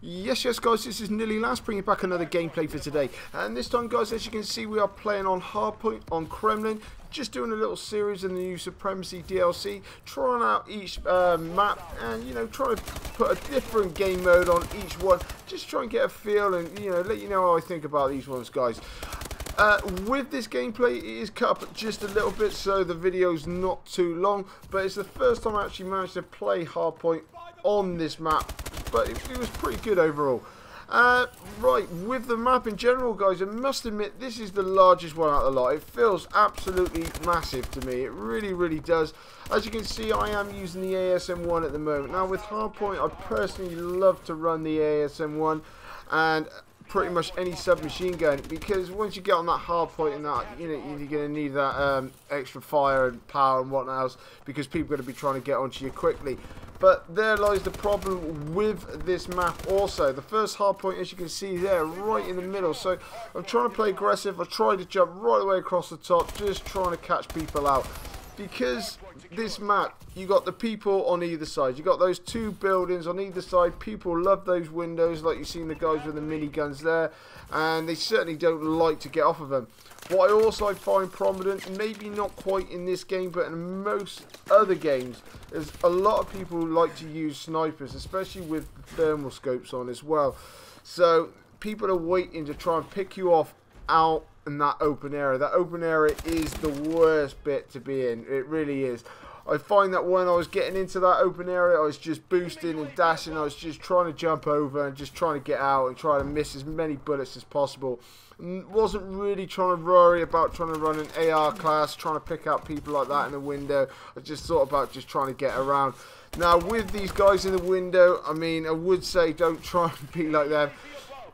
Yes guys, this is Nearly Last, bringing back another gameplay for today. And this time guys, as you can see, we are playing on Hardpoint on Kremlin. Just doing a little series in the new Supremacy DLC, trying out each map and, you know, trying to put a different game mode on each one. Just try and get a feel and, you know, let you know how I think about these ones, guys. With this gameplay, it is cut up just a little bit, so the video's not too long, but it's the first time I actually managed to play Hardpoint on this map, but it was pretty good overall. Right, with the map in general, guys, I must admit this is the largest one out of the lot. It feels absolutely massive to me. It really does. As you can see, I am using the ASM-1 at the moment. Now with Hardpoint, I personally love to run the ASM-1 and pretty much any submachine gun, because once you get on that hard point and that, you know, you're going to need that extra fire and power and whatnot else, because people are going to be trying to get onto you quickly. But there lies the problem with this map also. The first hard point, as you can see there, right in the middle. So I'm trying to play aggressive. I try to jump right away across the top, just trying to catch people out. Because this map, you got the people on either side. You got those two buildings on either side. People love those windows, like you've seen the guys with the miniguns there, and they certainly don't like to get off of them. What I also find prominent, maybe not quite in this game, but in most other games, is a lot of people like to use snipers, especially with thermal scopes on as well. So people are waiting to try and pick you off out in that open area. That open area is the worst bit to be in. It really is. I find that when I was getting into that open area, I was just boosting and dashing. I was just trying to jump over and just trying to get out and try to miss as many bullets as possible. Wasn't really trying to worry about trying to run an AR class, trying to pick out people like that in the window. I just thought about just trying to get around. Now with these guys in the window, I mean, I would say don't try and be like them.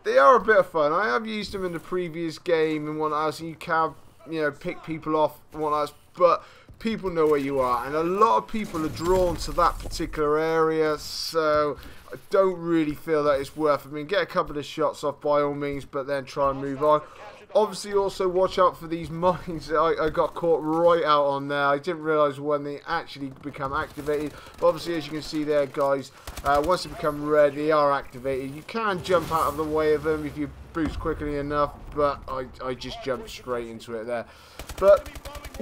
They are a bit of fun. I have used them in the previous game and whatnot else. You can, you know, pick people off and whatnot else, but people know where you are, and a lot of people are drawn to that particular area, so I don't really feel that it's worth it. I mean, get a couple of shots off by all means, but then try and move on. Obviously, also watch out for these mines. I got caught right out on there. I didn't realise when they actually become activated. But obviously, as you can see there, guys, once they become red, they are activated. You can jump out of the way of them if you boost quickly enough, but I just jumped straight into it there. But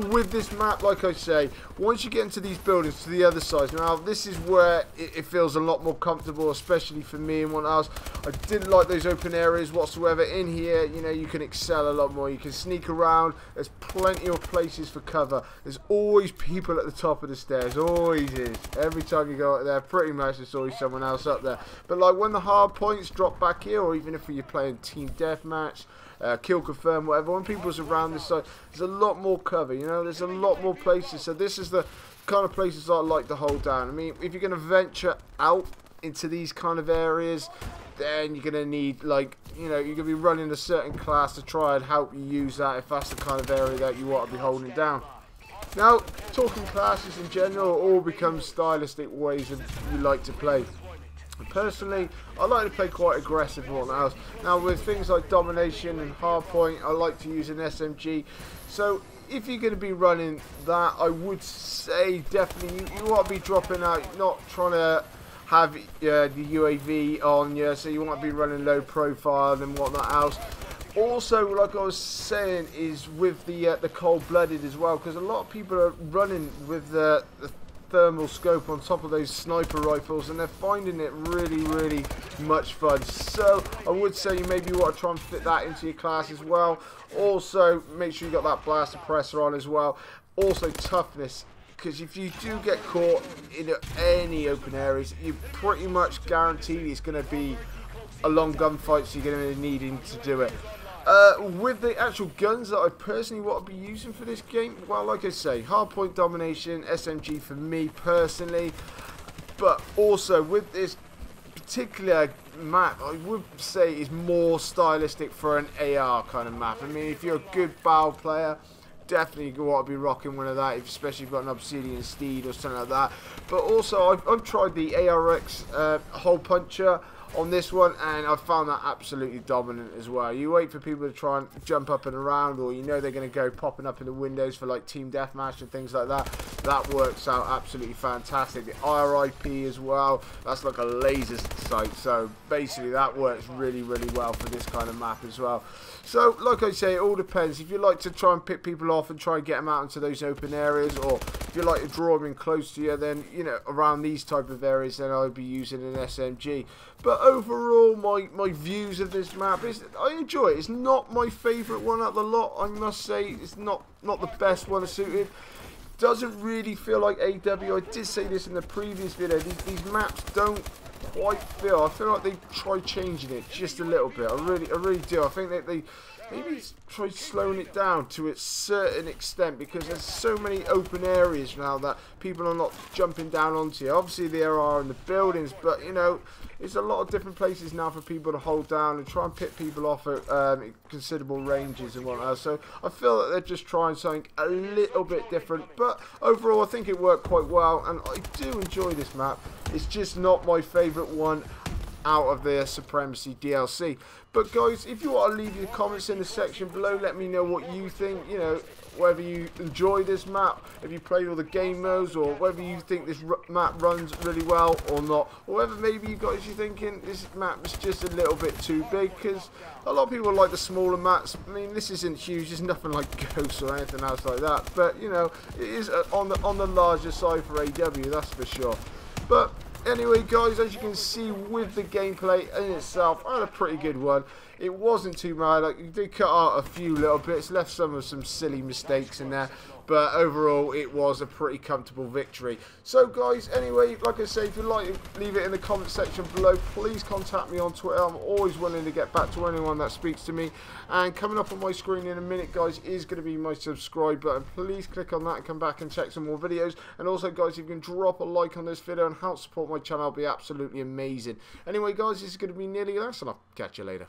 with this map, like I say, once you get into these buildings to the other side, now this is where it feels a lot more comfortable, especially for me and what else. I didn't like those open areas whatsoever. In here, you know, you can excel a lot more. You can sneak around. There's plenty of places for cover. There's always people at the top of the stairs. Always is. Every time you go up there, pretty much there's always someone else up there. But like when the hard points drop back here, or even if you're playing team deathmatch, kill confirm, whatever, when people's around this side, there's a lot more cover, you know, there's a lot more places. So this is the kind of places I like to hold down. I mean, if you're going to venture out into these kind of areas, then you're going to need, like, you know, you're going to be running a certain class to try and help you use that, if that's the kind of area that you want to be holding down. Now, talking classes in general, all becomes stylistic ways that you like to play. Personally, I like to play quite aggressive and whatnot else. Now with things like domination and hardpoint, I like to use an SMG. So if you're going to be running that, I would say definitely you want to be dropping out, not trying to have the UAV on you, so you want to be running low profile and whatnot else. Also, like I was saying, is with the cold-blooded as well, because a lot of people are running with the thermal scope on top of those sniper rifles, and they're finding it really much fun. So I would say you maybe want to try and fit that into your class as well. Also make sure you got that blast suppressor on as well. Also toughness, because if you do get caught in any open areas, you're pretty much guaranteed it's going to be a long gunfight, so you're going to be needing to do it. With the actual guns that I personally want to be using for this game, well, like I say, hardpoint domination, SMG for me personally, but also with this particular map, I would say is more stylistic for an AR kind of map. I mean, if you're a good bow player, definitely want to be rocking one of that, especially if you've got an Obsidian Steed or something like that. But also, I've tried the ARX hole puncher. on this one, and I found that absolutely dominant as well. You wait for people to try and jump up and around, or you know they're going to go popping up in the windows for like team deathmatch and things like that. That works out absolutely fantastic. The RIP as well, that's like a laser sight, so basically that works really, really well for this kind of map as well. So like I say, it all depends. If you like to try and pick people off and try and get them out into those open areas, or if you like to draw them in close to you, then you know, around these type of areas, then I'll be using an SMG. But overall, my views of this map is, I enjoy it. It's not my favourite one out of the lot, I must say. It's not the best one suited. Doesn't really feel like AW. I did say this in the previous video. These maps don't quite feel. I feel like they tried changing it just a little bit. I really do. I think that they maybe tried slowing it down to a certain extent, because there's so many open areas now that people are not jumping down onto. Obviously there are in the buildings, but you know, it's a lot of different places now for people to hold down and try and pick people off at considerable ranges and whatnot. So I feel that they're just trying something a little bit different, but overall I think it worked quite well, and I do enjoy this map. It's just not my favourite one out of the Supremacy DLC. But guys, if you want to leave your comments in the section below, let me know what you think, you know, whether you enjoy this map, if you played all the game modes, or whether you think this map runs really well or not, or whether maybe you guys are thinking this map is just a little bit too big, because a lot of people like the smaller maps. I mean, this isn't huge, it's nothing like Ghosts or anything else like that, but you know, it is on the larger side for AW, that's for sure. But anyway guys, as you can see with the gameplay in itself, I had a pretty good one. It wasn't too bad. Like, you did cut out a few little bits, left some silly mistakes in there, but overall it was a pretty comfortable victory. So guys, anyway, like I say, if you'd like to leave it in the comment section below, please contact me on Twitter. I'm always willing to get back to anyone that speaks to me. And coming up on my screen in a minute guys is going to be my subscribe button. Please click on that and come back and check some more videos. And also guys, if you can drop a like on this video and help support my channel, it'll be absolutely amazing. Anyway guys, this is going to be nearly last, and I'll catch you later.